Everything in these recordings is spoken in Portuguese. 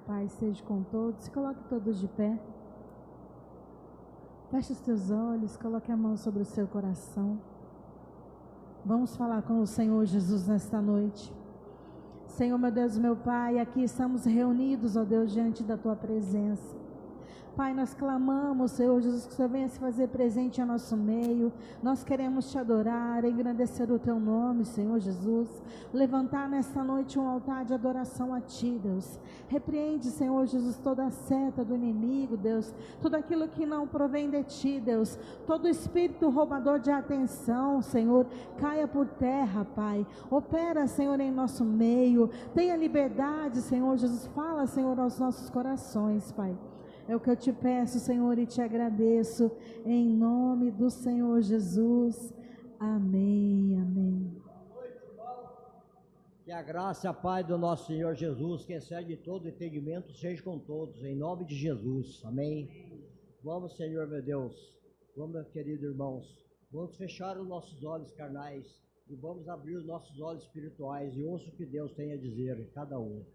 paz seja com todos. Se coloque todos de pé. Feche os teus olhos, coloque a mão sobre o seu coração. Vamos falar com o Senhor Jesus nesta noite. Senhor, meu Deus, meu Pai, aqui estamos reunidos, ó Deus, diante da Tua presença. Pai, nós clamamos, Senhor Jesus, que o Senhor venha se fazer presente em nosso meio. Nós queremos Te adorar, engrandecer o Teu nome, Senhor Jesus. Levantar nesta noite um altar de adoração a Ti, Deus. Repreende, Senhor Jesus, toda a seta do inimigo, Deus. Tudo aquilo que não provém de Ti, Deus. Todo espírito roubador de atenção, Senhor, caia por terra, Pai. Opera, Senhor, em nosso meio. Tenha liberdade, Senhor Jesus. Fala, Senhor, aos nossos corações, Pai. É o que eu te peço, Senhor, e te agradeço, em nome do Senhor Jesus. Amém, amém. Que a graça e a paz do nosso Senhor Jesus, que excede todo entendimento, seja com todos, em nome de Jesus. Amém. Vamos, Senhor, meu Deus, vamos, meus queridos irmãos, vamos fechar os nossos olhos carnais e vamos abrir os nossos olhos espirituais e ouça o que Deus tem a dizer, cada um.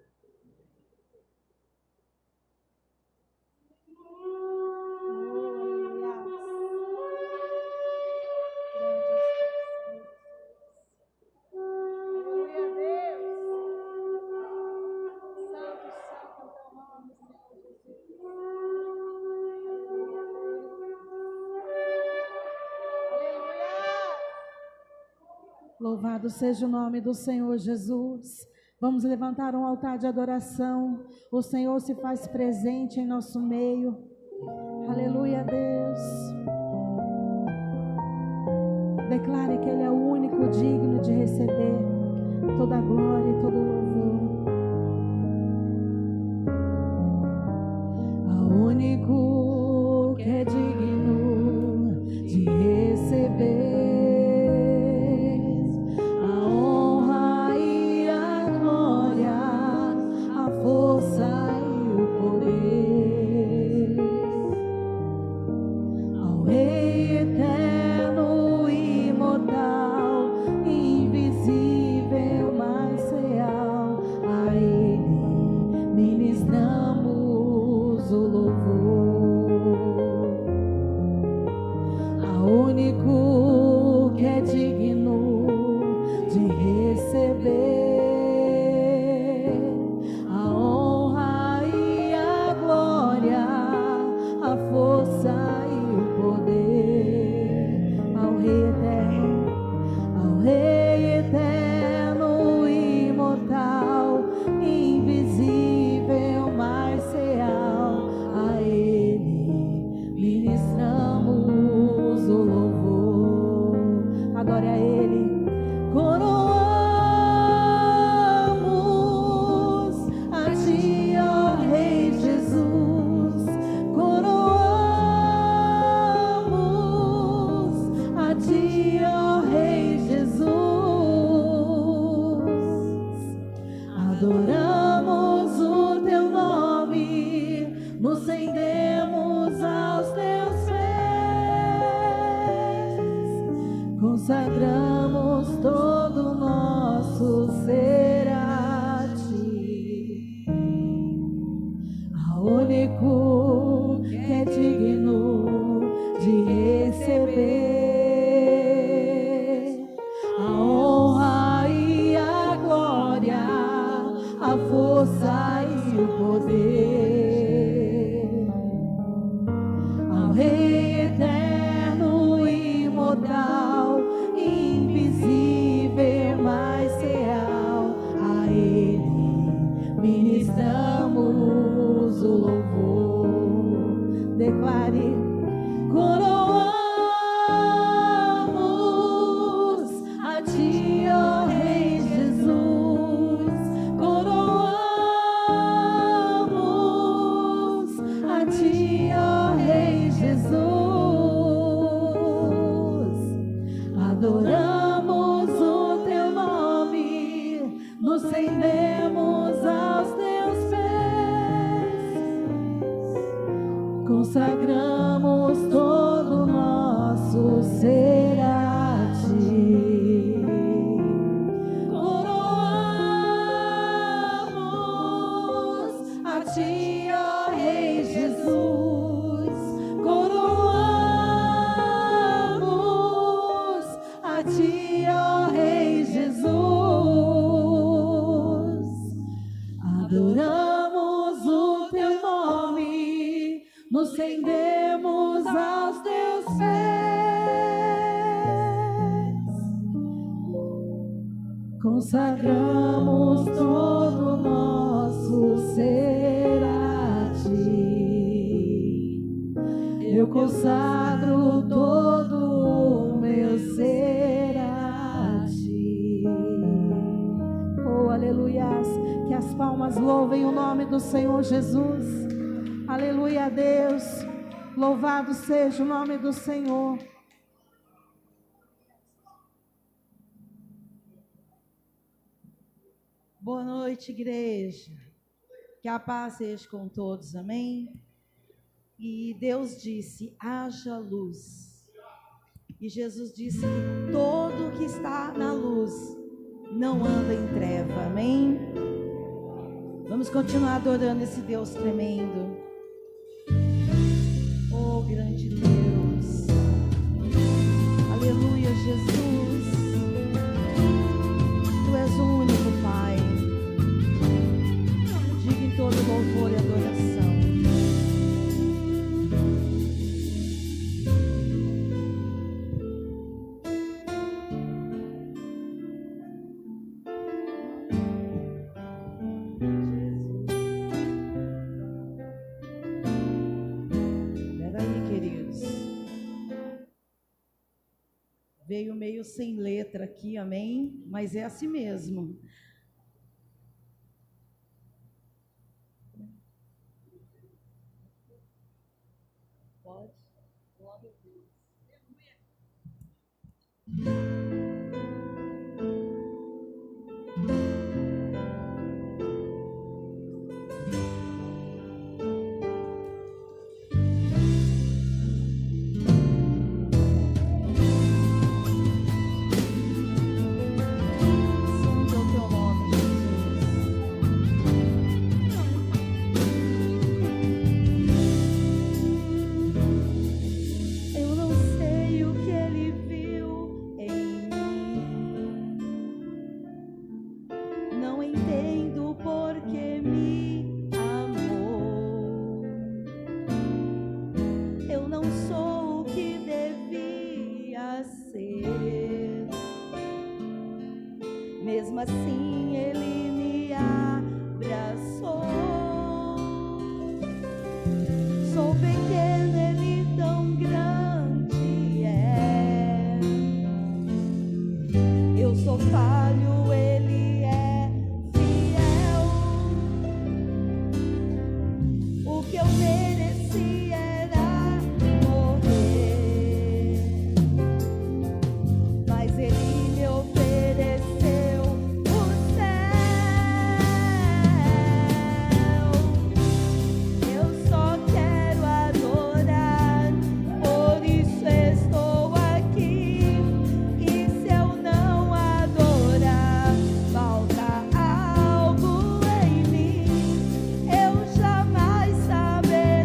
Louvado seja o nome do Senhor Jesus. Vamos levantar um altar de adoração. O Senhor se faz presente em nosso meio. Aleluia a Deus. Declare que Ele é o único digno de receber toda a glória e todo o louvor. O único que é digno de receber consagramos todo o nosso ser a Ti, ao único que é digno de receber a honra e a glória, a força e o poder, ao Rei eterno e imortal, invisível, mas real, a Ele ministramos o louvor. Declare: coroamos a Ti, ó Rei Jesus, coroamos a Ti, ó Rei Jesus. Adoramos o Teu nome, nos rendemos aos Teus pés, consagramos todo o nosso ser a Ti. Coroamos a ti, ó Rei Jesus, coroamos a ti, ó Rei Jesus, adoramos o teu nome, nos rendemos aos teus pés, consagramos todo o nosso ser a ti. Eu consagro todo o meu ser a ti. Oh, aleluias. Que as palmas louvem o nome do Senhor Jesus. Aleluia a Deus. Louvado seja o nome do Senhor. Boa noite, igreja. Que a paz seja com todos, amém? E Deus disse, haja luz. E Jesus disse que todo que está na luz não anda em treva, amém? Vamos continuar adorando esse Deus tremendo. Oh, grande Deus. Aleluia, Jesus. Tu és o único Pai. Diga em todo louvor e adoração. Veio meio sem letra aqui, amém? Mas é assim mesmo. Pode? Glória a Deus. Mesmo assim ele me abraçou. Sou pequeno, ele tão grande é. Eu sou falho, ele é fiel. O que eu mereci era morrer, mas ele me ofereceu saber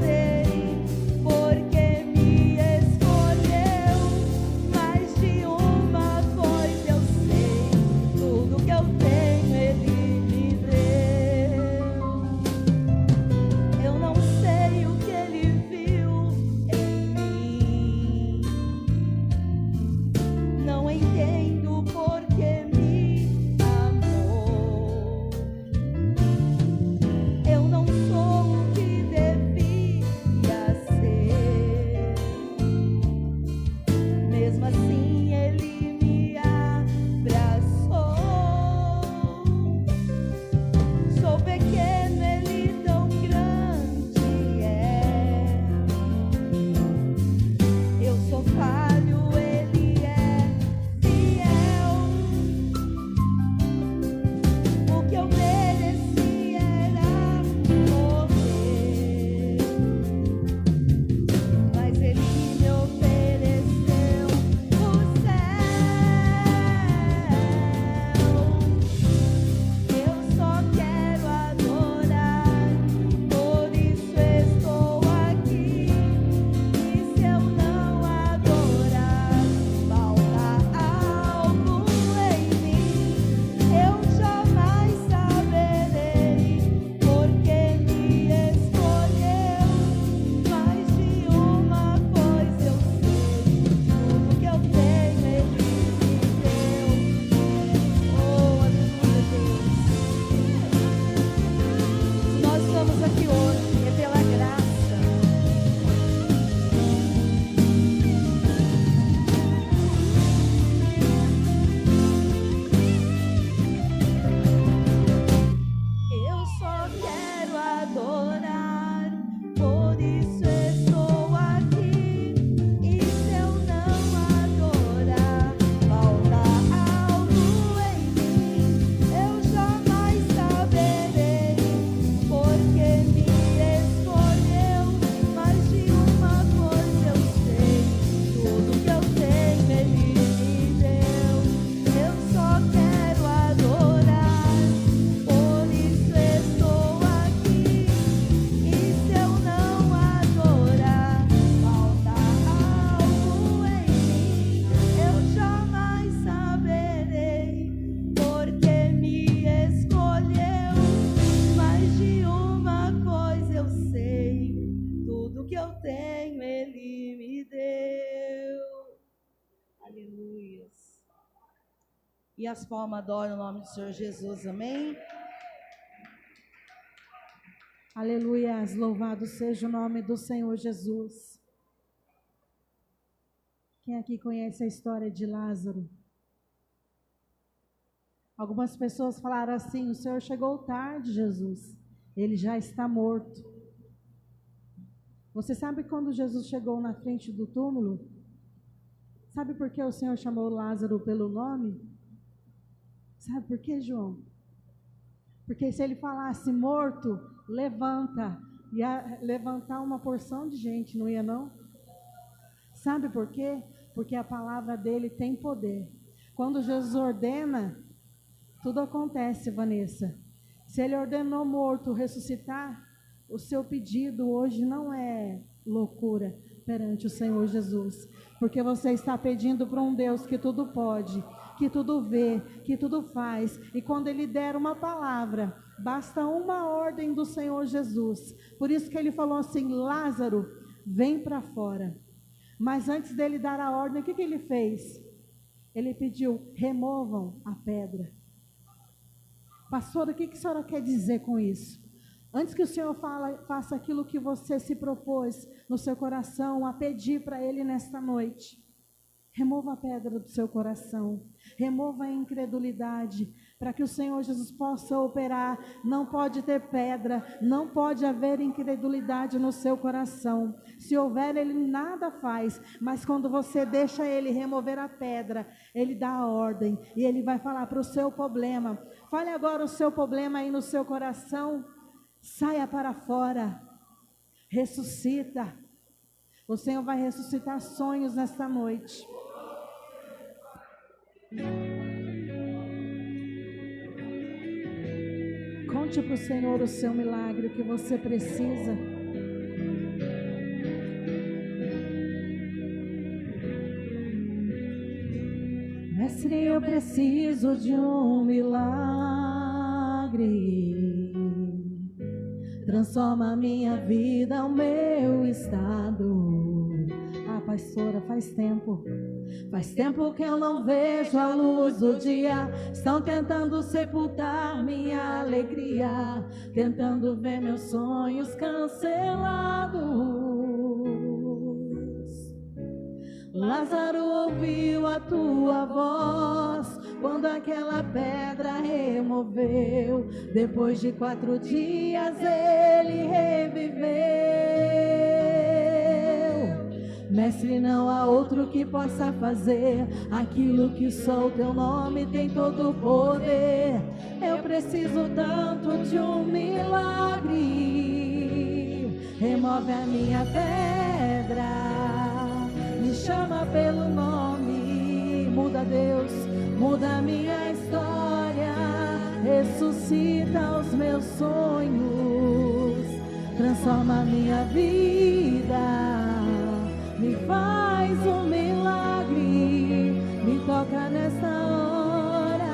estamos aqui hoje é pela graça. Eu só quero adorar, por isso estou aqui. E se eu não adorar, falta algo em mim. Eu jamais saberei, porque me escolheu. Mais de uma coisa eu sei, tudo que eu tenho Ele me deu. Eu só quero adorar, por isso estou aqui. E se eu não adorar, falta algo em mim. Eu jamais saberei, porque me escolheu. Mais de uma coisa eu sei, tudo que eu tenho Ele me deu. Aleluia. E as palmas adoram o nome do Senhor Jesus, amém? Aleluias, louvado seja o nome do Senhor Jesus. Quem aqui conhece a história de Lázaro? Algumas pessoas falaram assim: o Senhor chegou tarde, Jesus. Ele já está morto. Você sabe quando Jesus chegou na frente do túmulo? Sabe por que o Senhor chamou Lázaro pelo nome? Sabe por quê, João? Porque se ele falasse morto, levanta, ia levantar uma porção de gente, não ia não? Sabe por quê? Porque a palavra dele tem poder. Quando Jesus ordena, tudo acontece, Vanessa. Se ele ordenou morto ressuscitar, o seu pedido hoje não é loucura perante o Senhor Jesus, porque você está pedindo para um Deus que tudo pode, que tudo vê, que tudo faz, e quando Ele der uma palavra, basta uma ordem do Senhor Jesus. Por isso que Ele falou assim: Lázaro, vem para fora. Mas antes dele dar a ordem, o que Ele fez? Ele pediu: removam a pedra. Pastora, o que a senhora quer dizer com isso? Antes que o Senhor faça aquilo que você se propôs no seu coração a pedir para Ele nesta noite, remova a pedra do seu coração, remova a incredulidade, para que o Senhor Jesus possa operar. Não pode ter pedra, não pode haver incredulidade no seu coração. Se houver, Ele nada faz, mas quando você deixa Ele remover a pedra, Ele dá a ordem, e Ele vai falar para o seu problema. Fale agora o seu problema aí no seu coração. Saia para fora, ressuscita. O Senhor vai ressuscitar sonhos nesta noite. Conte para o Senhor o seu milagre, o que você precisa. Mestre, eu preciso de um milagre. Transforma a minha vida, o meu estado. Ah, pastora, faz tempo que eu não vejo a luz do dia. Estão tentando sepultar minha alegria, tentando ver meus sonhos cancelados. Lázaro ouviu a tua voz quando aquela pedra removeu. Depois de 4 dias ele reviveu. Mestre, não há outro que possa fazer aquilo que só o teu nome tem todo o poder. Eu preciso tanto de um milagre. Remove a minha pedra, me chama pelo nome. Muda, Deus, muda a minha história, ressuscita os meus sonhos, transforma a minha vida, me faz um milagre, me toca nessa hora,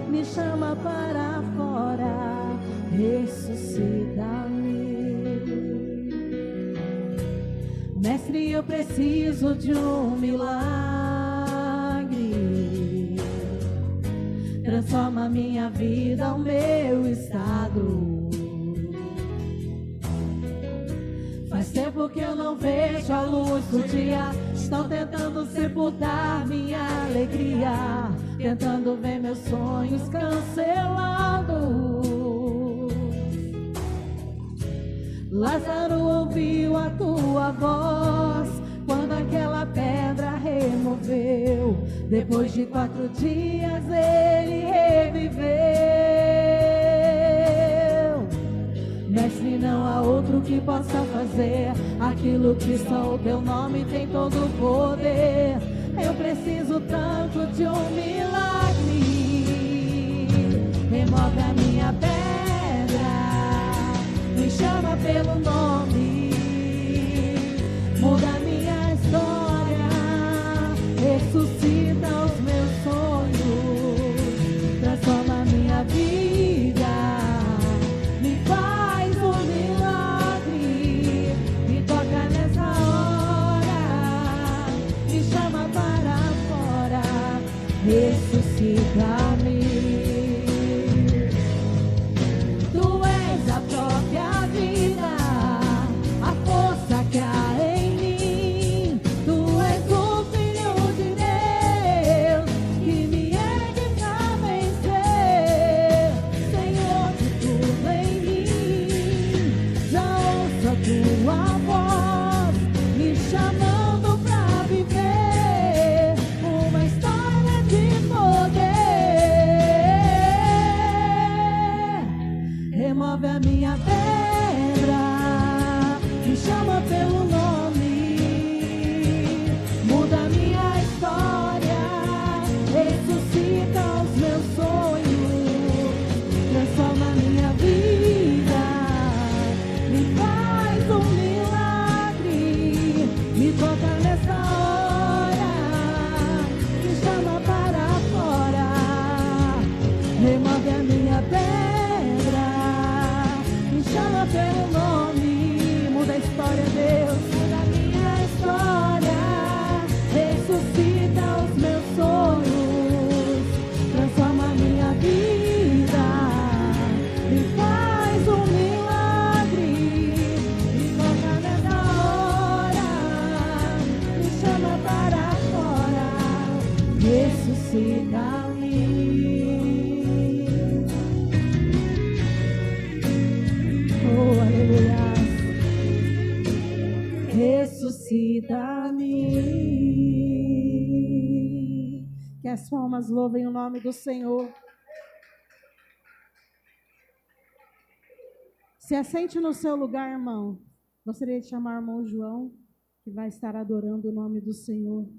me chama para fora, ressuscita-me. Mestre, eu preciso de um milagre. Transforma minha vida, o meu estado. Faz tempo que eu não vejo a luz do dia. Estão tentando sepultar minha alegria, tentando ver meus sonhos cancelados. Lázaro ouviu a tua voz quando aquela pedra removeu. Depois de 4 dias ele reviveu. Mestre, não há outro que possa fazer aquilo que só o teu nome tem todo o poder. Eu preciso tanto de um milagre. Remove a minha pedra, me chama pelo nome, muda a minha história, ressuscita os meus sonhos, transforma a minha vida, me faz um milagre, me toca nessa hora, me chama para fora, ressuscita-me. Remove a minha pedra, me chama pelo nome, muda a minha história, ressuscita os meus sonhos, transforma a minha vida, me faz um milagre, me toca nessa hora, me chama para fora, remove a minha pedra, chama pelo nome, muda a história, Deus, muda a minha história, ressuscita os meus sonhos, transforma a minha vida, me faz um milagre, me toca nessa hora, me chama para fora, ressuscita-me. Oh, aleluia. Ressuscita-me. Que as palmas louvem o nome do Senhor. Se assente no seu lugar, irmão. Gostaria de chamar o irmão João, que vai estar adorando o nome do Senhor.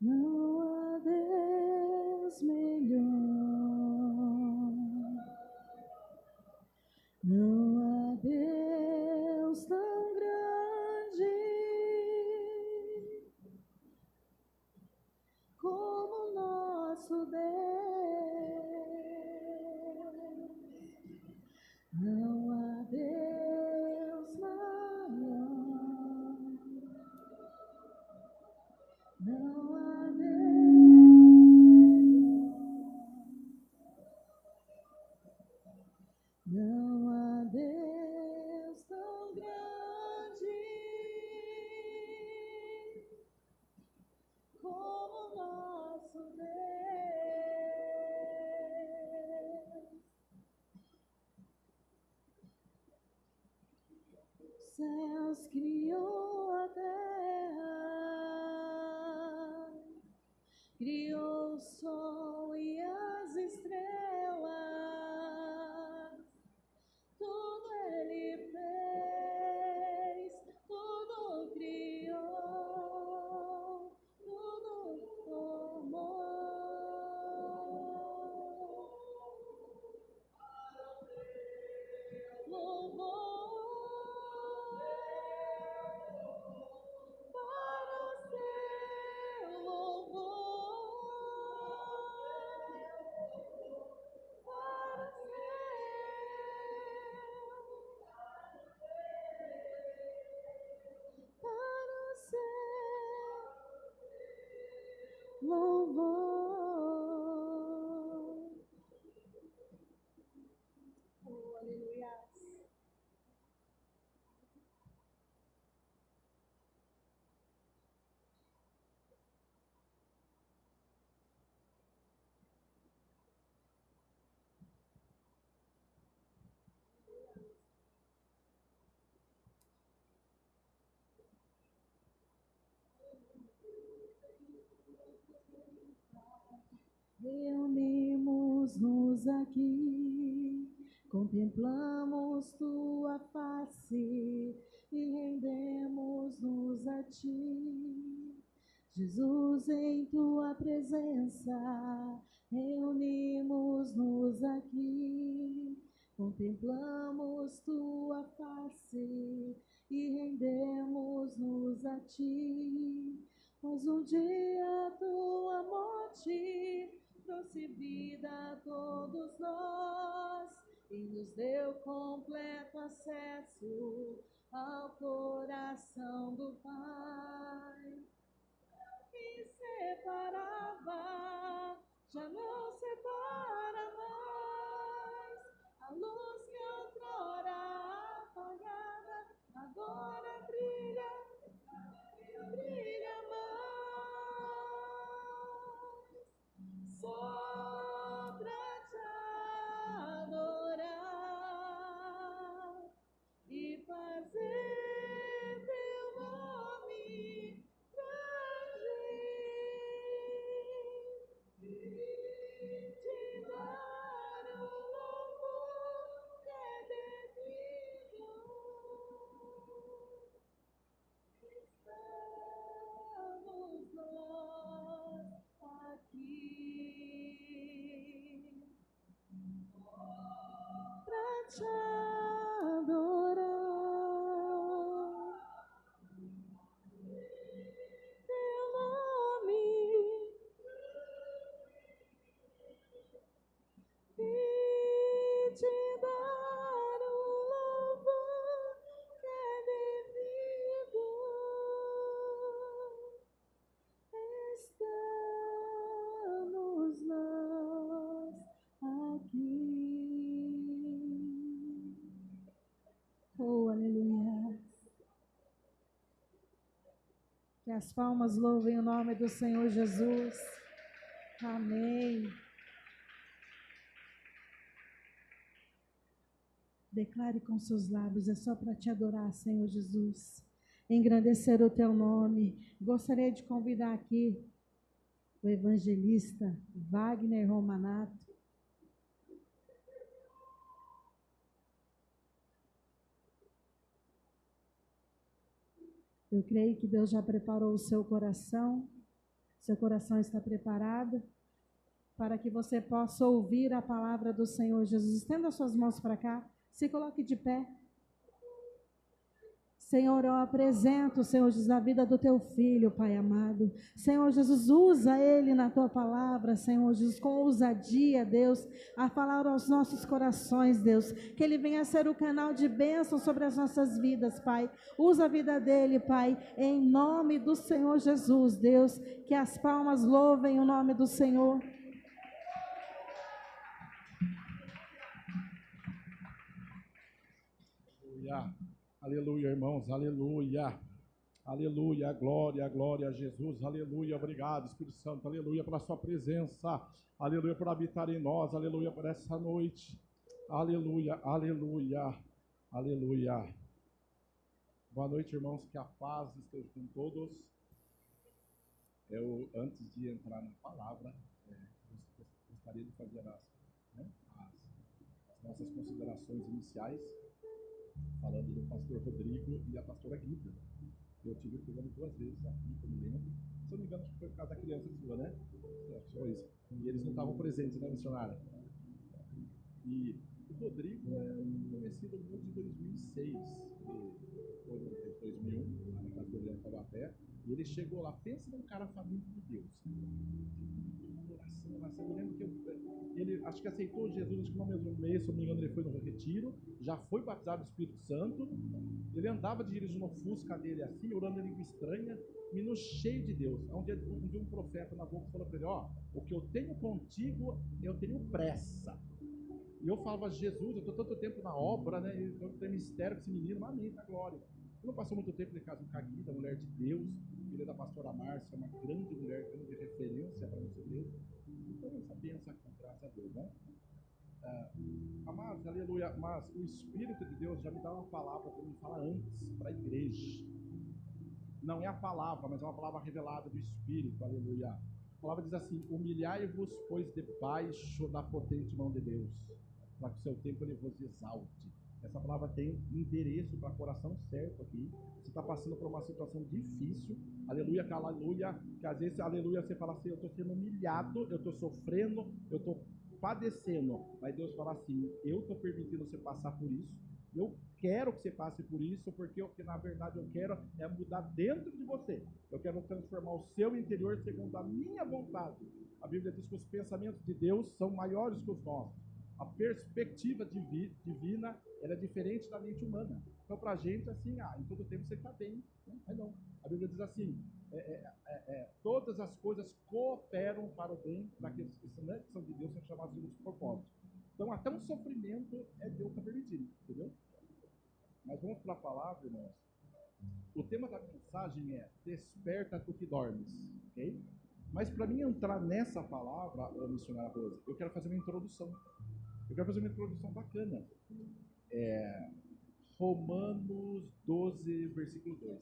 Não há Deus melhor, não há Deus tão grande como nosso Deus. Não há Deus maior, não há Deus céus criou a terra, criou o sol e as estrelas, tudo Ele fez, tudo criou, tudo formou. Louvor para o céu, louvor para o céu, louvor. Oh, aleluia. Reunimos-nos aqui, contemplamos tua face e rendemos-nos a ti. Jesus, em tua presença, reunimos-nos aqui, contemplamos tua face e rendemos-nos a ti. Pois um dia tua morte trouxe vida a todos nós e nos deu completo acesso ao coração do Pai. Que separava, já não separa mais. A luz que outrora apagada, agora brilha, brilha mais. Só pra te adorar e fazer teu nome grande, e te dar o louvor que é devido. Estamos nós aqui pra te adorar. Teu nome e te dar o louvor que é devido. Estamos nós aqui. Oh, aleluia. Que as palmas louvem o nome do Senhor Jesus. Amém. Declare com seus lábios, é só para te adorar, Senhor Jesus. Engrandecer o teu nome. Gostaria de convidar aqui o evangelista Wagner Romanato. Eu creio que Deus já preparou o seu coração está preparado para que você possa ouvir a palavra do Senhor Jesus. Estenda suas mãos para cá, se coloque de pé. Senhor, eu apresento, Senhor Jesus, a vida do teu filho, Pai amado. Senhor Jesus, usa ele na tua palavra, Senhor Jesus, com ousadia, Deus, a falar aos nossos corações, Deus. Que ele venha ser o canal de bênção sobre as nossas vidas, Pai. Usa a vida dele, Pai, em nome do Senhor Jesus, Deus. Que as palmas louvem o nome do Senhor. Aleluia. Aleluia, irmãos, aleluia, aleluia, glória a Jesus, aleluia, obrigado, Espírito Santo, aleluia, pela sua presença, aleluia, por habitar em nós, aleluia, por essa noite, aleluia, aleluia, aleluia. Boa noite, irmãos, que a paz esteja com todos. Eu, antes de entrar na palavra, gostaria de fazer as nossas considerações iniciais, falando do pastor Rodrigo e a pastora Guida. Eu tive pegando 2 vezes aqui, que eu me lembro. Se eu não me engano, acho que foi por causa da criança sua, né? Acho que foi isso. E eles não estavam presentes, né, missionária? E o Rodrigo é conhecido muito em 2006, foi no 2001, lá na casa dele em Taubaté, e ele chegou lá, pensa num cara faminto de Deus. Oração. Eu lembro que ele acho que aceitou Jesus, acho que no mesmo mês, se eu não me engano, ele foi no retiro, já foi batizado do Espírito Santo, ele andava dirigindo no Fusca dele assim, orando em língua estranha, menino cheio de Deus. Um dia um profeta na boca falou para ele, ó, o que eu tenho contigo, eu tenho pressa. E eu falava, Jesus, eu estou tanto tempo na obra, né? Eu tenho mistério com esse menino, amém, tá glória. Não passou muito tempo de casa com a Guida, mulher de Deus, filha da pastora Márcia, uma grande mulher, grande referência para nossa igreja. Então, essa bênção aqui, graças a Deus, né? Amados, aleluia, mas o Espírito de Deus já me dá uma palavra para me falar antes, para a igreja. Não é a palavra, mas é uma palavra revelada do Espírito, aleluia. A palavra diz assim, humilhai-vos, pois, debaixo da potente mão de Deus, para que o seu tempo ele vos exalte. Essa palavra tem endereço para o coração certo aqui. Você está passando por uma situação difícil, aleluia, que às vezes, aleluia, você fala assim, eu estou sendo humilhado, eu estou sofrendo, eu estou padecendo, mas Deus fala assim, eu estou permitindo você passar por isso, eu quero que você passe por isso, porque o que na verdade eu quero é mudar dentro de você, eu quero transformar o seu interior segundo a minha vontade. A Bíblia diz que os pensamentos de Deus são maiores que os nossos. A perspectiva divina ela é diferente da mente humana. Então, para a gente, assim, em todo tempo você está bem. Né? Mas não. A Bíblia diz assim, todas as coisas cooperam para o bem daqueles que são de Deus, são chamados de propósito. Então, até um sofrimento Deus está permitindo, entendeu? Mas vamos para a palavra, irmãos. O tema da mensagem é desperta tu que dormes, ok? Mas para mim entrar nessa palavra, missionária Rosa, eu quero fazer uma introdução. Eu quero fazer uma introdução bacana. Romanos 12, versículo 2.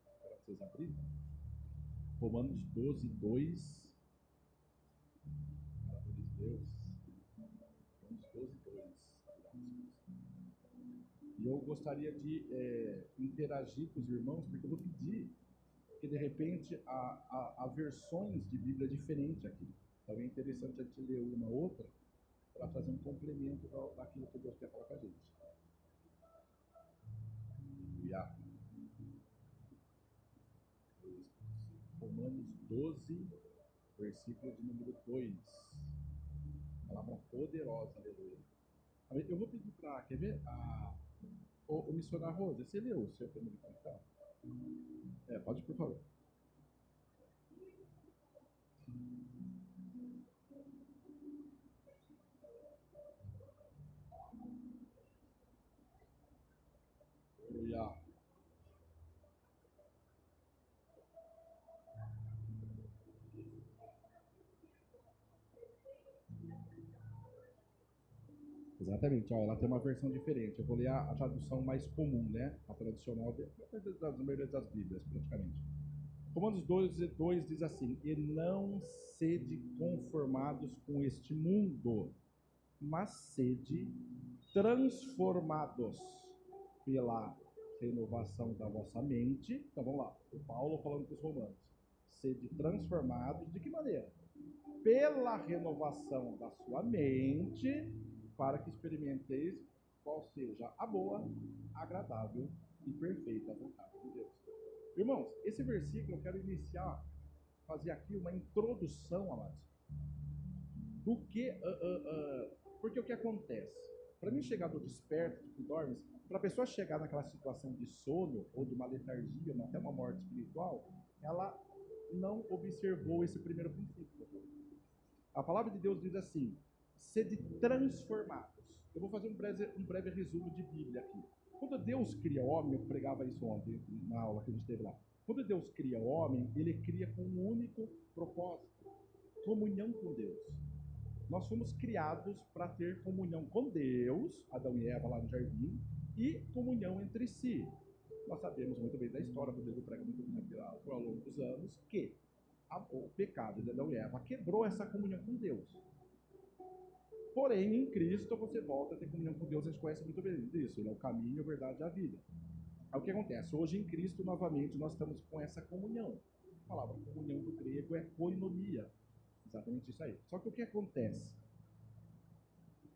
Para vocês abrirem. Romanos 12, 2. Palavra de Deus. Romanos 12, 2. E eu gostaria de interagir com os irmãos, porque eu vou pedir que, de repente, há versões de Bíblia diferentes aqui. Então é interessante a gente ler uma ou outra, para fazer um complemento daquilo que Deus quer falar com a gente. Romanos 12, versículo de número 2. Palavra poderosa, aleluia. Eu vou pedir para, quer ver? O missionário Rosa, você leu o seu primeiro comentário? Pode, por favor. Exatamente, ela tem uma versão diferente. Eu vou ler a tradução mais comum, né? A tradicional da maioria das Bíblias, praticamente. Romanos 12, 2 diz assim, e não sede conformados com este mundo, mas sede transformados pela renovação da vossa mente. Então vamos lá, o Paulo falando para os romanos, sede transformados, de que maneira? Pela renovação da sua mente, para que experimenteis qual seja a boa, agradável e perfeita vontade de Deus. Irmãos, esse versículo eu quero iniciar, fazer aqui uma introdução, amados, do que, porque o que acontece? Para mim chegar do desperto, que dormes, para a pessoa chegar naquela situação de sono, ou de uma letargia, ou até uma morte espiritual, ela não observou esse primeiro princípio. A palavra de Deus diz assim, sede transformados. Eu vou fazer um breve resumo de Bíblia aqui. Quando Deus cria o homem, eu pregava isso ontem na aula que a gente teve lá. Quando Deus cria o homem, ele cria com um único propósito, comunhão com Deus. Nós fomos criados para ter comunhão com Deus, Adão e Eva lá no jardim, e comunhão entre si. nós sabemos muito bem da história, quando ele prega muito bem ao longo dos anos, que o pecado de Adão e Eva quebrou essa comunhão com Deus. Porém, em Cristo, você volta a ter comunhão com Deus, a gente conhece muito bem disso, né? O caminho, a verdade e a vida. Aí o que acontece? Hoje, em Cristo, novamente, nós estamos com essa comunhão. A palavra comunhão do grego é koinonia. Exatamente isso aí. Só que o que acontece?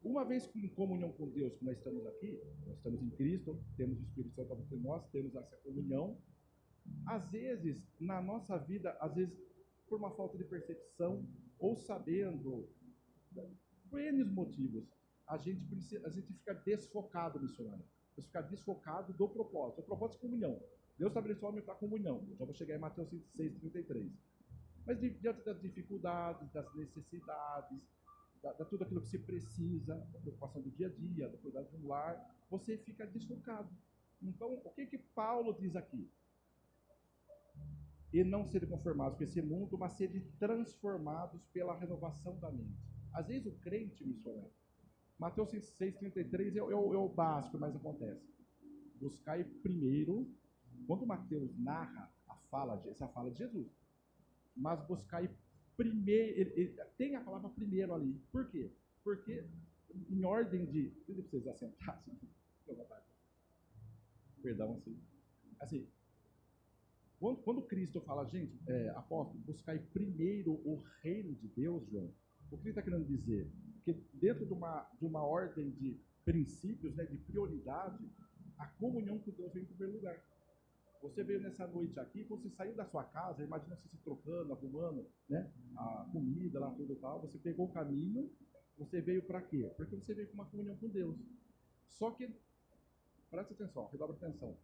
Uma vez em comunhão com Deus, que nós estamos aqui, nós estamos em Cristo, temos o Espírito Santo entre nós, temos essa comunhão. Às vezes, na nossa vida, às vezes, por uma falta de percepção, ou sabendo, por N motivos, a gente fica desfocado missionário. Você ficar desfocado do propósito. O propósito é comunhão. Deus estabeleceu o homem para comunhão. Eu já vou chegar em Mateus 6,33. Mas diante das dificuldades, das necessidades, da tudo aquilo que você precisa, da preocupação do dia a dia, da cuidado de um lar, você fica desfocado. Então, o que Paulo diz aqui? E não serem conformados com esse mundo, mas serem transformados pela renovação da mente. Às vezes o crente missionário, Mateus 6,33 é o básico, mas acontece. Buscai primeiro, quando Mateus narra essa fala de Jesus, mas buscai primeiro, ele tem a palavra primeiro ali. Por quê? Porque em ordem de... Você precisa assentar, assim, perdão, assim, quando Cristo fala, gente, apóstolo, buscai primeiro o reino de Deus, João, o que ele está querendo dizer? Que dentro de uma ordem de princípios, né, de prioridade, a comunhão com Deus vem em primeiro lugar. Você veio nessa noite aqui, quando você saiu da sua casa, imagina você se trocando, arrumando, né, a comida lá, tudo e tal, você pegou o caminho, você veio para quê? Porque você veio com uma comunhão com Deus. Só que, presta atenção, redobra atenção,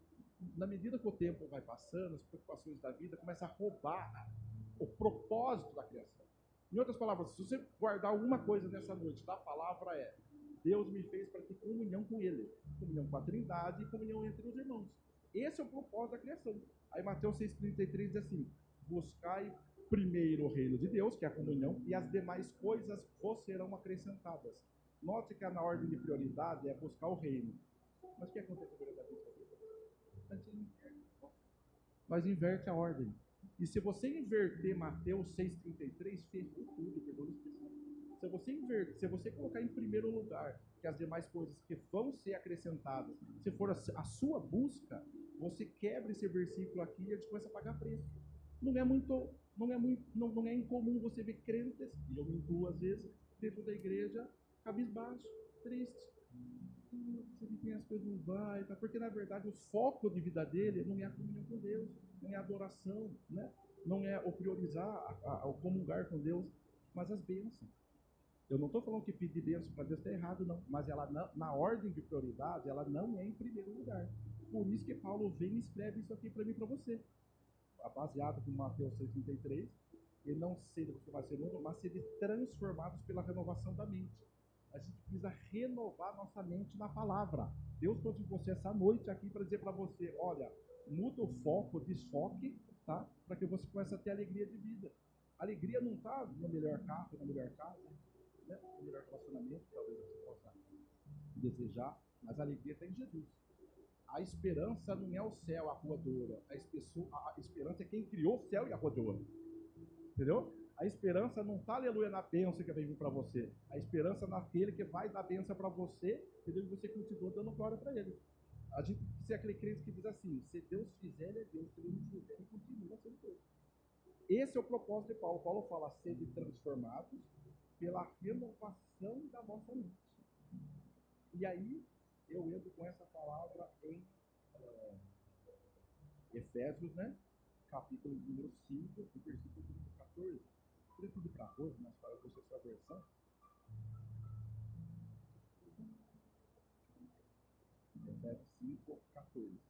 na medida que o tempo vai passando, as preocupações da vida começam a roubar o propósito da criação. Em outras palavras, se você guardar alguma coisa nessa noite da palavra Deus me fez para ter comunhão com Ele, comunhão com a Trindade e comunhão entre os irmãos. Esse é o propósito da criação. Aí Mateus 6,33 diz assim, buscai primeiro o reino de Deus, que é a comunhão, e as demais coisas vos serão acrescentadas. Note que na ordem de prioridade é buscar o reino. Mas o que acontece com a prioridade? Nós inverte a ordem. E se você inverter Mateus 6,33, ferrou tudo, perdão a expressão. Se você colocar em primeiro lugar que as demais coisas que vão ser acrescentadas, se for a sua busca, você quebra esse versículo aqui e a gente começa a pagar preço. Não é incomum você ver crentes, e eu me incluo às vezes, dentro da igreja, cabisbaixo, triste. Você vê que as coisas não vai, tá? Porque na verdade o foco de vida dele não é a comunhão com Deus, não é a adoração, né? Não é o priorizar, o comungar com Deus, mas as bênçãos. Eu não estou falando que pedir bênção para Deus está errado, não. Mas ela, na ordem de prioridade, ela não é em primeiro lugar. Por isso que Paulo vem e escreve isso aqui para mim e para você. Baseado com Mateus 6,33, e não ser o que vai ser mundo, mas serem transformados pela renovação da mente. A gente precisa renovar nossa mente na palavra. Deus trouxe você essa noite aqui para dizer para você, olha, muda o foco, desfoque, tá? Para que você comece a ter alegria de vida. A alegria não está no melhor carro, na melhor casa, né? No melhor relacionamento, talvez você possa desejar, mas a alegria está em Jesus. A esperança não é o céu, a rua de ouro. A esperança é quem criou o céu e a rua de ouro. Entendeu? A esperança não está, aleluia, na bênção que vai vir para você. A esperança naquele que vai dar bênção para você, entendeu? E você continua dando glória para ele. A gente tem que ser aquele crente que diz assim, se Deus fizer, ele é Deus. Se ele não fizer, ele continua sendo Deus. Esse é o propósito de Paulo. Paulo fala, sede transformados pela renovação da vossa mente. E aí, eu entro com essa palavra em Efésios, né? Capítulo número 5, versículo 14. Por tudo para hoje, mas para você sua versão. Efésios 5, 14.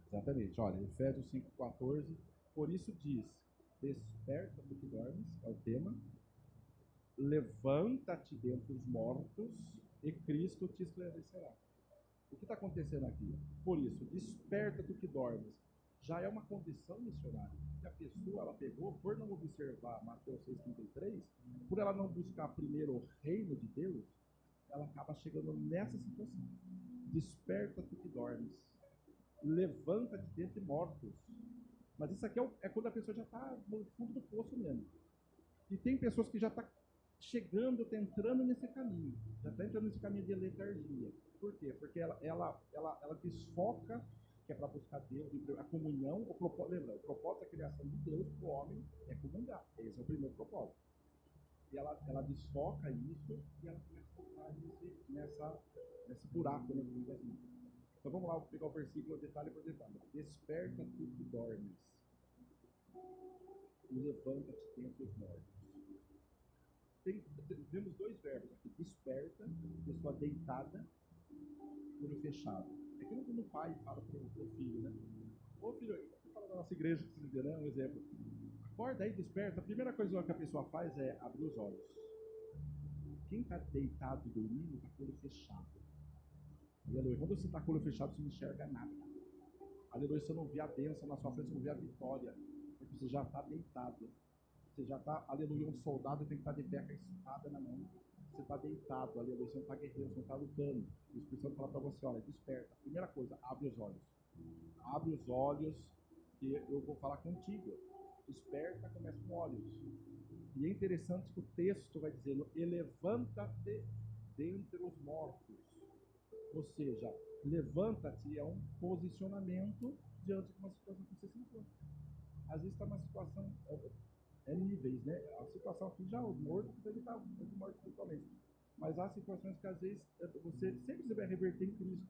Exatamente, olha, Efésios 5,14, por isso diz, Desperta tu que dormes, é o tema. Levanta-te dentre os mortos e Cristo te esclarecerá. O que está acontecendo aqui? Por isso, desperta tu que dormes. Já é uma condição missionária. Que a pessoa, ela pegou, por não observar Mateus 6,33, por ela não buscar primeiro o reino de Deus, ela acaba chegando nessa situação. Desperta tu que dormes. Levanta-te dentre mortos. Mas isso aqui é quando a pessoa já está no fundo do poço mesmo. E tem pessoas que já estão chegando, está entrando nesse caminho. Já está entrando nesse caminho de letargia. Por quê? Porque ela desfoca, que é para buscar Deus, a comunhão. Lembra, o propósito da criação de Deus para o homem é comungar. Esse é o primeiro propósito. E ela desfoca isso e ela começa a focar nesse buraco, né? Assim. Então vamos lá, vou pegar o versículo detalhe por detalhe. Desperta tu que dormes e levanta-te dentre os mortos. Temos dois verbos aqui. Desperta, pessoa deitada, olho fechado. É que quando o pai fala para o filho, né? Ô filho, você fala da nossa igreja, né? Um exemplo. Acorda aí, desperta. A primeira coisa que a pessoa faz é abrir os olhos. Quem está deitado dormindo está com o olho fechado. Aleluia. Quando você está com o olho fechado, você não enxerga nada. Aleluia. Você não vê a bênção na sua frente, você não vê a vitória. Porque você já está deitado. Você já está, aleluia, um soldado tem que estar de pé com a espada na mão. Você está deitado, aleluia, você não está guerreiro, você não está lutando. O Espírito Santo fala para você, olha, desperta. Primeira coisa, abre os olhos. Abre os olhos que eu vou falar contigo. Desperta, começa com olhos. E é interessante que o texto vai dizendo, levanta-te dentre os mortos. Ou seja, levanta-te é um posicionamento diante de uma situação que você se encontra. Às vezes está numa situação, níveis, né? A situação aqui já, o morto, ele está muito morto espiritualmente. Mas há situações que às vezes você sempre vai reverter em Cristo.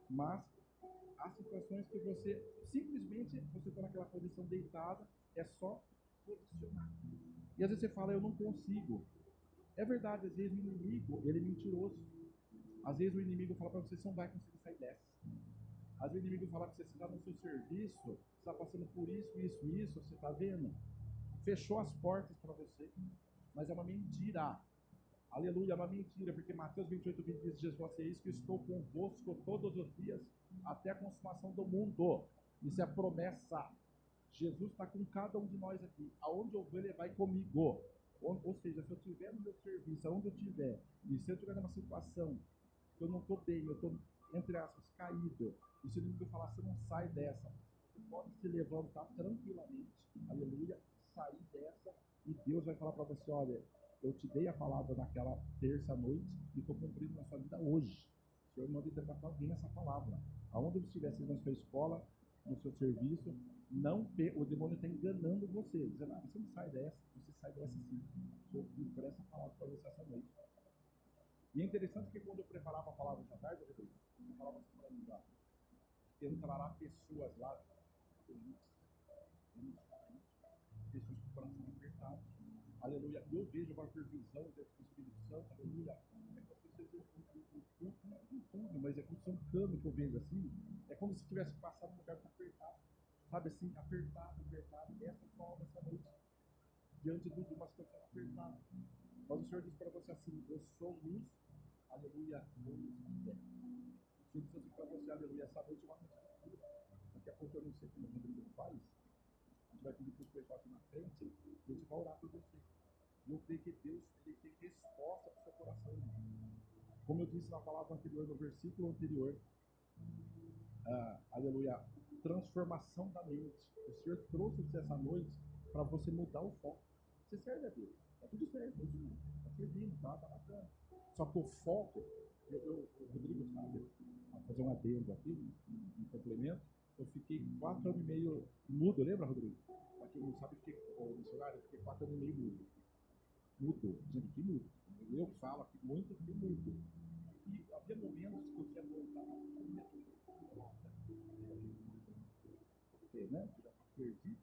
Mas há situações que você simplesmente, você está naquela posição deitada, é só posicionar. E às vezes você fala, eu não consigo. É verdade, às vezes o inimigo, ele é mentiroso. Às vezes o inimigo fala para você, você não vai conseguir sair dessa. Às vezes o inimigo fala para você, você está no seu serviço, você está passando por isso, você está vendo? Fechou as portas para você, mas é uma mentira. Aleluia, é uma mentira, porque Mateus 28:20 diz, Jesus falou assim, isso que estou convosco todos os dias, até a consumação do mundo. Isso é a promessa. Jesus está com cada um de nós aqui. Aonde eu vou, ele vai comigo. Ou seja, se eu estiver no meu serviço, aonde eu estiver, e se eu estiver numa situação que eu não estou bem, eu estou, entre aspas, caído, e se o inimigo falar, você não sai dessa, você pode se levantar tranquilamente, aleluia, sair dessa, e Deus vai falar para você, olha, eu te dei a palavra naquela terça-noite e estou cumprindo na sua vida hoje. O Senhor manda interpretar alguém essa palavra. Aonde você estiver, seja na sua escola, no seu serviço, não, o demônio está enganando você, dizendo, você não sai dessa, você sai dessa sim. Eu fiz por essa palavra para você essa noite. E é interessante que quando eu preparava a palavra de tarde, eu falava assim para mim, entrará pessoas lá, pessoas com o coração apertado, aleluia, eu vejo uma previsão do Espírito Santo, aleluia, é que as pessoas tudo, mas é como se um cano que eu vejo assim, é como se tivesse passado um lugar apertado, sabe assim, apertado, essa forma essa noite, diante de uma situação apertada. Mas o Senhor diz para você assim, eu sou luz, aleluia, luz de fé. O Senhor diz assim para você, aleluia, essa noite é uma noite escura. Daqui a pouco eu não sei como o Rodrigo faz, a gente vai pedir para os pessoal aqui na frente, a gente vai orar por você. E eu creio que Deus ele tem resposta para o seu coração. Como eu disse na palavra anterior, no versículo anterior, aleluia, transformação da mente. O Senhor trouxe você essa noite para você mudar o foco. Você serve a Deus, está tudo certo, está servindo, tá bacana. Só que o foco, o Rodrigo sabe, vou fazer um adendo aqui, um complemento, eu fiquei 4 anos e meio mudo, lembra, Rodrigo? Para quem não sabe, o missionário, eu fiquei 4 anos e meio mudo. Mudo, gente, que mudo. Eu falo aqui muito, que mudo. E havia momentos que eu tinha voltado, né? Já perdi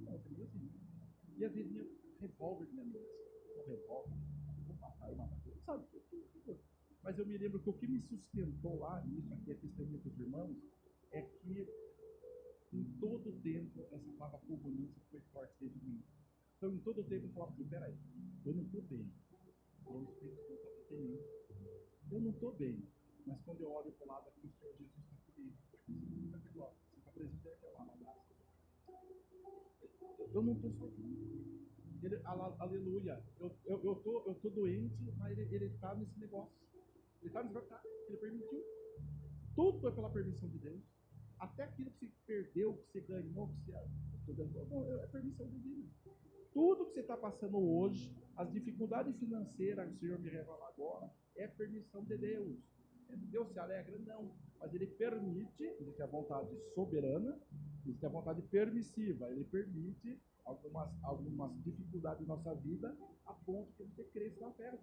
não, seria assim. E às vezes vinha revólver na minha mente. Um revólver, vou matar, sabe? Mas eu me lembro que o que me sustentou lá, e isso aqui é testemunho dos irmãos, é que Em todo o tempo, essa palavra comunista foi forte dentro de mim. Então, em todo o tempo, eu falava assim, peraí, eu não estou bem. O Espírito Santo está bem. Eu não estou bem. Mas quando eu olho para o lado aqui, o Senhor Jesus está comigo. Você está presente aqui, eu não estou sozinho. Aleluia. Eu tô doente, mas ele está nesse negócio. Ele está nesse negócio, ele permitiu. Tudo é pela permissão de Deus. Até aquilo que você perdeu, que você ganhou, que você... é permissão divina. Tudo que você está passando hoje, as dificuldades financeiras que o Senhor me revela agora, é permissão de Deus. Deus se alegra? Não. Mas Ele permite, existe a vontade soberana, existe a vontade permissiva. Ele permite algumas dificuldades na nossa vida a ponto que você cresça na fé.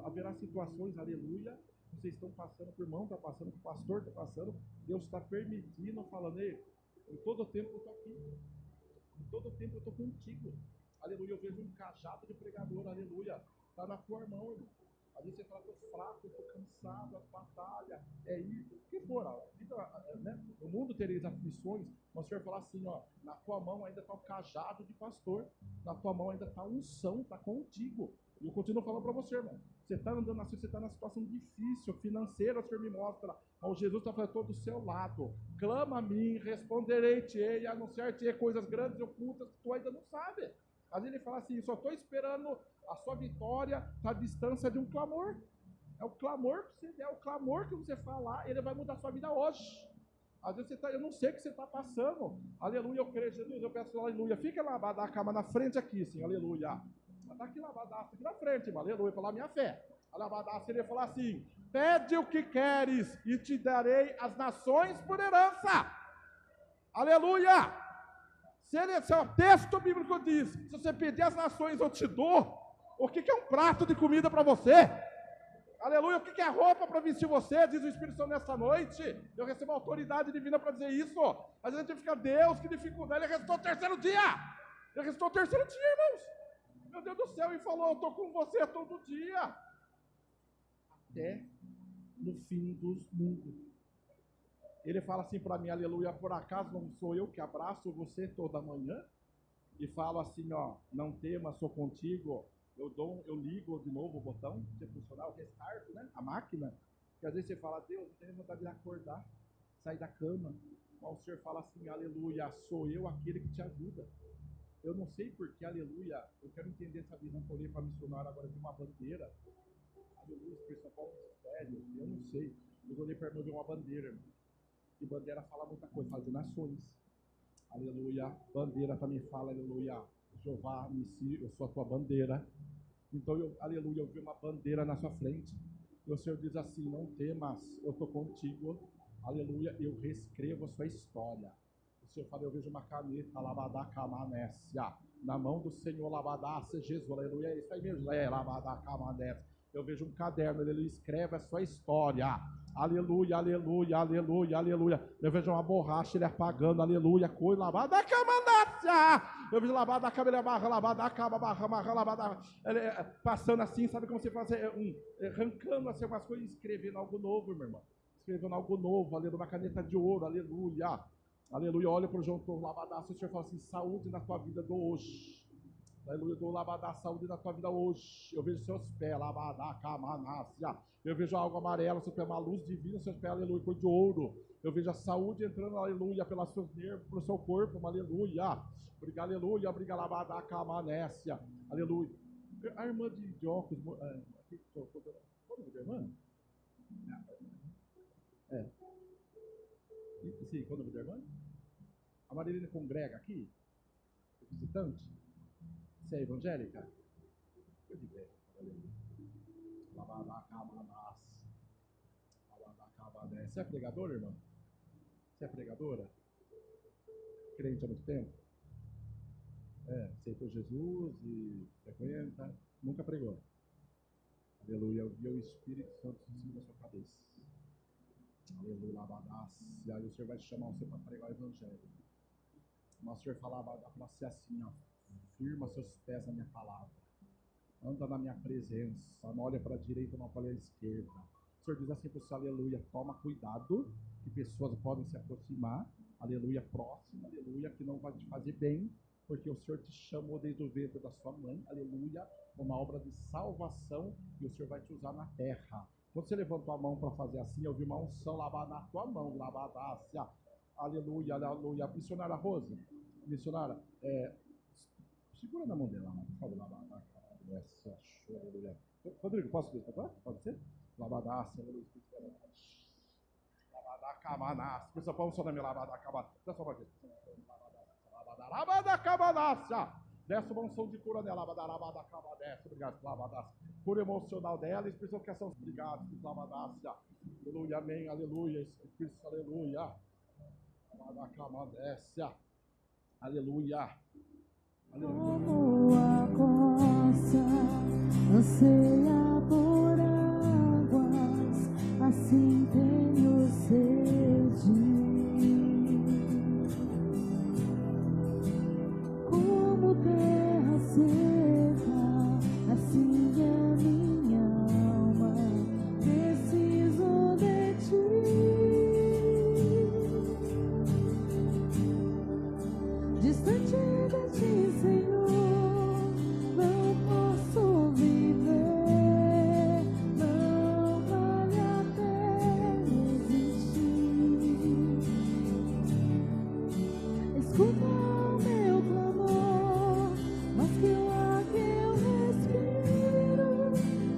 Haverá situações, aleluia, vocês estão passando, o irmão está passando, o pastor está passando, Deus está permitindo, falando, ei, em todo o tempo eu estou aqui, em todo o tempo eu estou contigo, aleluia, eu vejo um cajado de pregador, aleluia, está na tua mão, irmão. Às vezes você fala, estou fraco, estou cansado, as batalhas, é isso, o que for, né? No mundo tereis aflições, mas o Senhor fala assim, ó, na tua mão ainda está o cajado de pastor, na tua mão ainda está a unção, está contigo. E eu continuo falando para você, irmão, você está andando assim, você está numa situação difícil, financeira, o Senhor me mostra, mas Jesus está falando, estou do seu lado, clama a mim, responderei-te, e anunciar-te coisas grandes e ocultas que tu ainda não sabe. Às vezes ele fala assim, só estou esperando a sua vitória à distância de um clamor. É o clamor que você der, o clamor que você falar, ele vai mudar a sua vida hoje. Às vezes você tá, eu não sei o que você está passando. Aleluia, eu creio, Jesus, eu peço aleluia. Fica lavado a cama na frente aqui, sim, aleluia. Está aqui lavadaço, aqui na frente, irmão, aleluia, falar minha fé. A lavadaço, ele ia falar assim, pede o que queres e te darei as nações por herança. Aleluia. Se o texto bíblico diz, se você pedir as nações eu te dou, o que é um prato de comida para você? Aleluia, o que é roupa para vestir você? Diz o Espírito Santo nesta noite. Eu recebo autoridade divina para dizer isso. Às vezes a gente fica, Deus, que dificuldade. Ele restou o terceiro dia. Ele restou o terceiro dia, irmãos. Meu Deus do céu, e falou, eu estou com você todo dia. Até no fim dos mundos. Ele fala assim para mim, aleluia, por acaso não sou eu que abraço você toda manhã? E falo assim, ó, não tema, sou contigo. Eu ligo de novo o botão, você funcionar, o restart, né? A máquina. Porque às vezes você fala, Deus, eu tenho vontade de acordar, sair da cama. Mas o Senhor fala assim, aleluia, sou eu aquele que te ajuda. Eu não sei porquê, aleluia, eu quero entender essa visão que eu olhei para missionário agora de uma bandeira. Aleluia, esse pessoal fala sério, eu não sei. Eu olhei para mim e vi uma bandeira, irmão. E bandeira fala muita coisa, fala de nações. Aleluia. Bandeira também fala, aleluia. Jeová, eu sou a tua bandeira. Então, aleluia, eu vi uma bandeira na sua frente. E o Senhor diz assim, não temas, eu estou contigo. Aleluia, eu reescrevo a sua história. O Senhor fala, eu vejo uma caneta, labadacamanéssia, na mão do Senhor, labadaça, Jesus, aleluia, é isso aí mesmo, labadacamanéssia. Eu vejo um caderno, ele escreve a sua história. Aleluia, aleluia, aleluia, aleluia. Eu vejo uma borracha, ele apagando, aleluia, coisa, lavada a cama, eu vejo lavada a cama, ele amarra, lavada a cama, amarra, lavada, passando assim, sabe como você faz, arrancando assim algumas coisas, escrevendo algo novo, meu irmão. Escrevendo algo novo, aleluia, uma caneta de ouro, aleluia. Aleluia, olha para o João Lavadaço, o Senhor fala assim, saúde na tua vida do hoje. Aleluia, do Labadá, saúde na tua vida hoje. Eu vejo seus pés, Labadá, Camanácia. Eu vejo algo amarelo, seus pés, uma luz divina, seus pés, aleluia, cor de ouro. Eu vejo a saúde entrando, aleluia, pelos seus nervos, pelo seu corpo, uma aleluia. Obrigado, aleluia, obrigado, Labadá, Camanácia. Aleluia. A irmã de óculos, qual é o nome da irmã? Sim, qual é o nome da irmã? A Marilene congrega aqui? Visitante? Você é evangélica? Eu de ver. Você é pregadora, irmã? Você é pregadora? Crente há muito tempo? Aceitou Jesus e frequenta? Nunca pregou? Aleluia. Eu vi o Espírito Santo em cima da sua cabeça. Aleluia. E aí o Senhor vai te chamar você para pregar o evangelho. Mas o Senhor falava para você assim, ó. Firma seus pés na minha palavra. Anda na minha presença. Não olha para a direita, não para a esquerda. O Senhor diz assim para você, aleluia, toma cuidado, que pessoas podem se aproximar aleluia, próximo, aleluia, que não vai te fazer bem, porque o Senhor te chamou desde o ventre da sua mãe, aleluia, uma obra de salvação, e o Senhor vai te usar na terra. Quando você levantou a mão para fazer assim, eu vi uma unção lavar na tua mão, lavadácia, aleluia, aleluia. Missionária Rosa, missionária, segura na mão dela, por favor, lavadácia, aleluia. Rodrigo, posso despertar? Pode ser? Lavadácia, aleluia. Lavadacamanás, por isso vamos só na minha lavadacamanás. Desce uma vez. Lavadacamanás. Desce uma unção de cura nela, lavadacamanás. Obrigado, lavadácia. Cura emocional dela, expressão que são obrigado, lavadácia. Aleluia, amém, aleluia, Espírito, aleluia. Lavadacamanás. Aleluia. Como a costa anseia por águas, assim tenho sede. Como terra seca, assim é minha alma, preciso de ti. Distante de ti, Senhor, não posso viver, não vale a pena existir. Escuta o meu clamor, mas que o ar que eu respiro,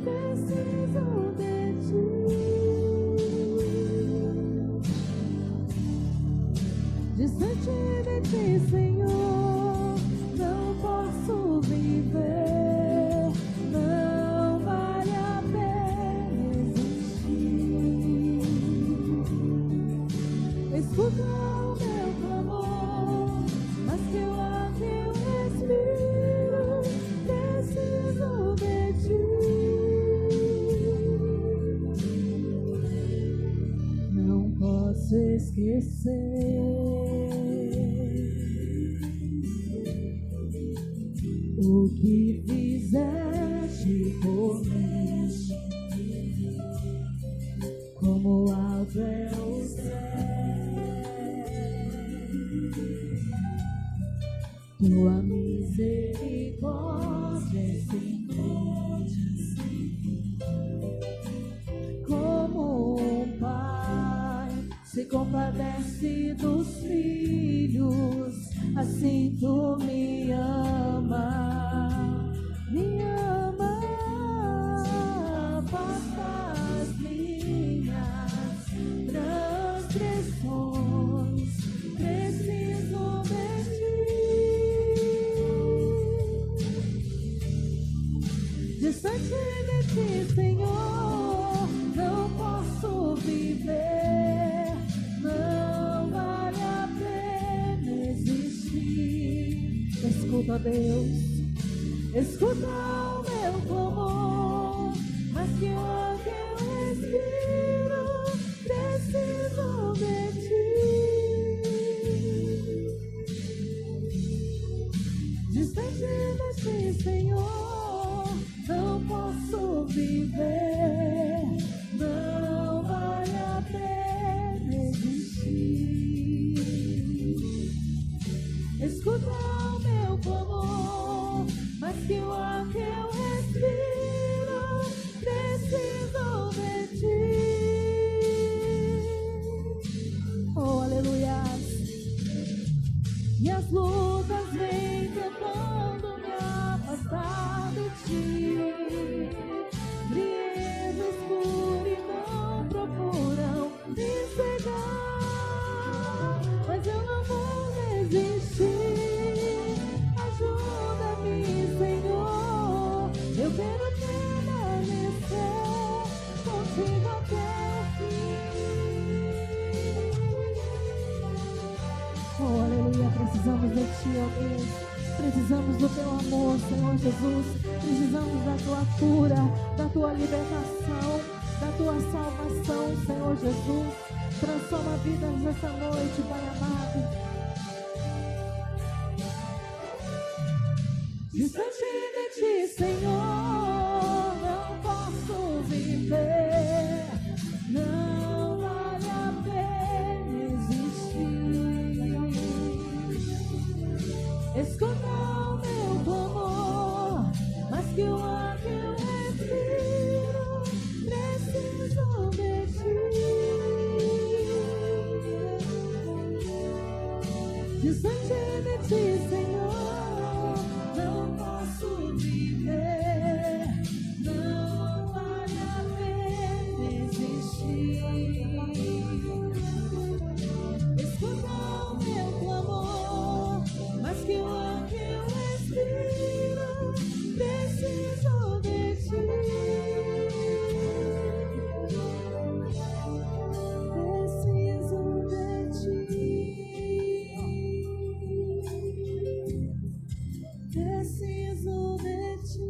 preciso de ti. Distante de ti, Senhor, não posso viver, não vale a pena existir. Escuta o meu clamor, mas que o ar que eu respiro, preciso de ti. Não posso esquecer o que fizeste por mim, como alto é o céu, tua misericórdia é sem fim. Como um pai se compadece dos filhos, assim tu me ama. Me ama, basta as minhas transgressões, preciso de ti. Distante de ti, Senhor, não posso viver, não vale a pena existir. Escuta, Deus. Escuta o meu clamor, mas que o ar que eu respiro, preciso de ti. Distante de ti, Senhor, não posso viver, não vale a pena existir. Escuta o meu clamor, mas que o ar que eu respiro, preciso de ti. Oh, aleluia. E as lutas vêm tentando me afastar de ti. Frieza escura e não procuram me cegar, mas eu não vou resistir. Ajuda-me, Senhor, eu quero permanecer contigo até o fim. Oh, aleluia, precisamos de ti, ó Deus. Precisamos do teu amor, Senhor Jesus. Precisamos da tua cura, da tua libertação, da tua salvação, Senhor Jesus. Transforma vidas nessa noite, Pai amado. Distante de ti, Senhor, não posso viver, não vale a pena existir. Preciso de ti.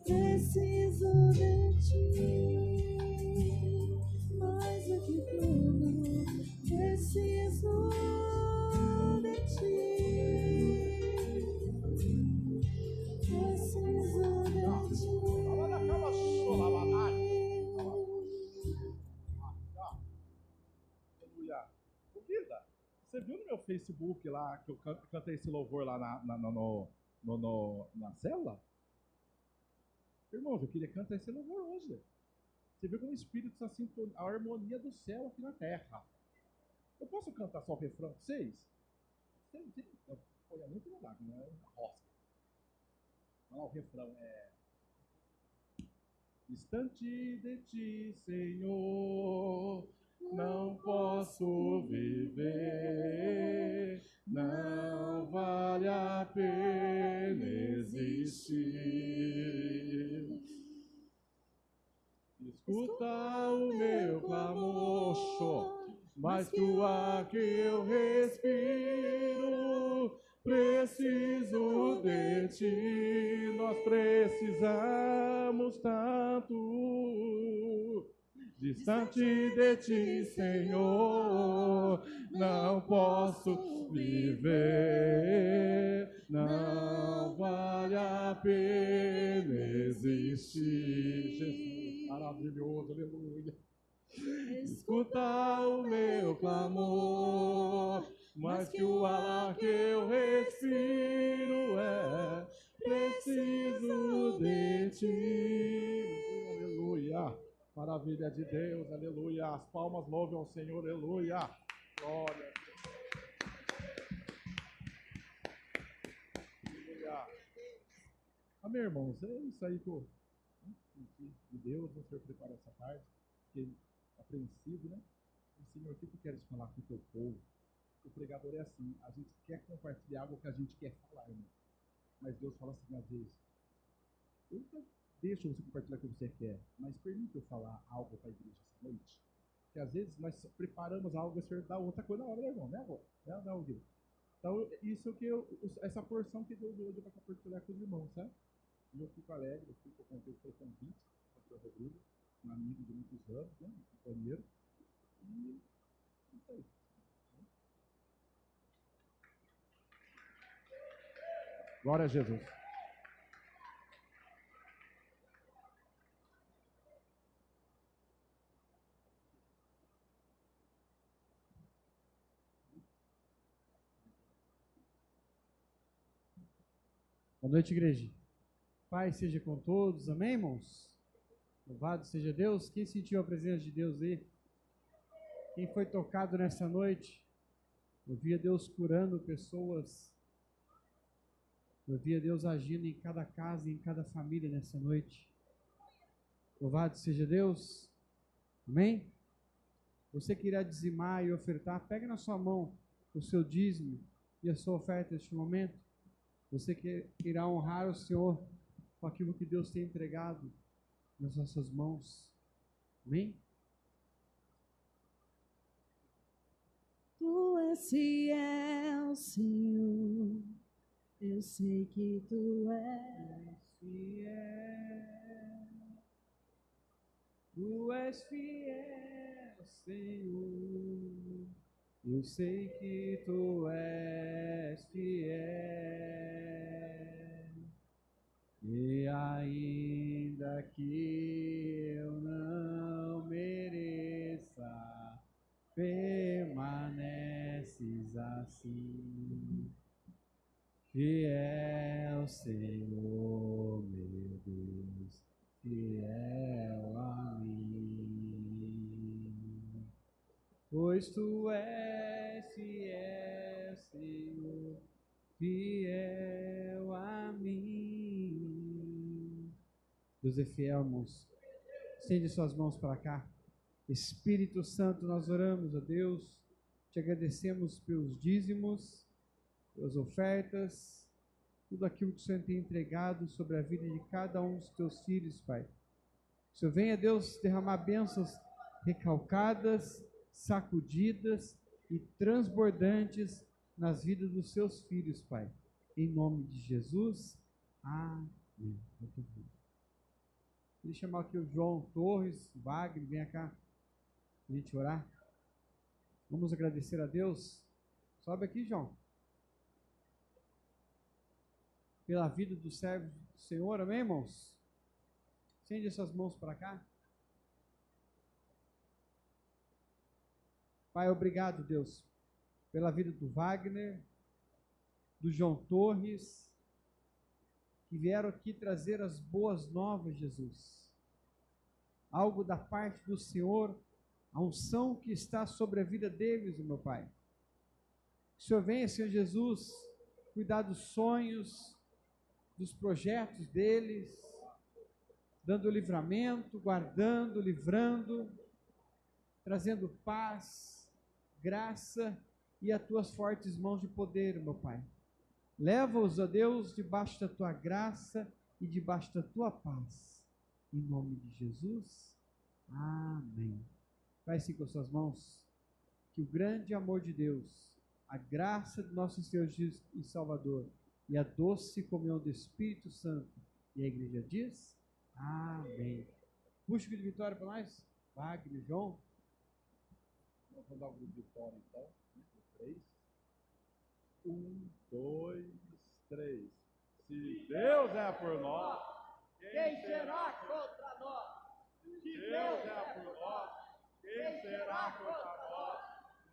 Preciso de ti. Mais do que tudo. Preciso de ti. Preciso de ti. Você viu no meu Facebook lá que eu cantei esse louvor lá na célula? Irmãos, eu queria cantar esse louvor hoje. Você viu como o Espírito está sentindo a harmonia do céu aqui na terra. Eu posso cantar só o refrão para vocês? Foi muito legal, não é uma roça. Não, o refrão é... Distante de ti, Senhor, não posso viver, não vale a pena existir. Escuta o meu clamor, mais que o ar que eu respiro, preciso de ti, nós precisamos tanto. Distante de ti, Senhor, não posso viver, não vale a pena existir. Jesus, maravilhoso, aleluia. Escuta o meu clamor, mais que o ar que eu respiro é preciso de ti. Aleluia. Maravilha de Deus, aleluia. As palmas louvem ao Senhor, aleluia. Glória. Aleluia. Amém, irmãos, é isso aí que eu senti de Deus. O Senhor prepara essa parte. Fiquei apreensivo, né? O Senhor, o que tu queres falar com o teu povo? O pregador é assim, a gente quer compartilhar algo que a gente quer falar, irmão. Mas Deus fala assim, às vezes, eu nunca deixo você compartilhar o que você quer, mas permite eu falar algo para a igreja essa noite. Porque às vezes nós preparamos algo e o Senhor dá outra coisa na hora, né, irmão? Né, avó? Né, Gui? Então, isso que essa porção que Deus deu hoje para compartilhar com os irmãos, sabe? E eu fico alegre, eu fico contente pelo convite, pastor Rodrigo, um amigo de muitos anos, né? Um companheiro. E isso aí. Glória a Jesus. Boa noite, igreja. Paz seja com todos, amém, irmãos? Louvado seja Deus. Quem sentiu a presença de Deus aí? Quem foi tocado nessa noite? Eu via Deus curando pessoas. Eu via Deus agindo em cada casa e em cada família nessa noite. Louvado seja Deus. Amém? Você que irá dizimar e ofertar, pega na sua mão o seu dízimo e a sua oferta neste momento. Você que irá honrar o Senhor com aquilo que Deus tem entregado nas nossas mãos. Amém? Tu és fiel, Senhor. Eu sei que tu és fiel. Tu és fiel, Senhor. Eu sei que tu és fiel. E ainda que eu não mereça, permaneces assim. Fiel, Senhor, meu Deus, fiel a mim. Pois tu és fiel, Senhor, fiel a mim. Deus é fiel, irmãos. Estende suas mãos para cá. Espírito Santo, nós oramos a Deus, te agradecemos pelos dízimos, pelas ofertas, tudo aquilo que o Senhor tem entregado sobre a vida de cada um dos teus filhos, Pai. O Senhor venha, Deus, derramar bênçãos recalcadas, sacudidas e transbordantes nas vidas dos seus filhos, Pai. Em nome de Jesus. Amém. Queria chamar aqui o João Torres, Wagner, vem cá, a gente orar. Vamos agradecer a Deus. Sobe aqui, João. Pela vida do servo do Senhor, amém, irmãos? Estende suas mãos para cá. Pai, obrigado, Deus, pela vida do Wagner, do João Torres, que vieram aqui trazer as boas novas, Jesus. Algo da parte do Senhor, a unção que está sobre a vida deles, meu Pai. Que o Senhor venha, Senhor Jesus, cuidar dos sonhos, dos projetos deles, dando livramento, guardando, livrando, trazendo paz, graça e as tuas fortes mãos de poder, meu Pai. Leva-os, ó Deus, debaixo da tua graça e debaixo da tua paz. Em nome de Jesus. Amém. Vai assim com suas mãos. Que o grande amor de Deus, a graça do nosso Senhor Jesus e Salvador e a doce comunhão do Espírito Santo. E a igreja diz: amém. Puxa o grito de vitória para nós. Wagner, João. Vamos dar o grito de vitória então. 3. 1, 2, 3. Se Deus é por nós, Quem será contra nós? Se Deus é por nós, quem será contra nós?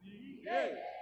Ninguém.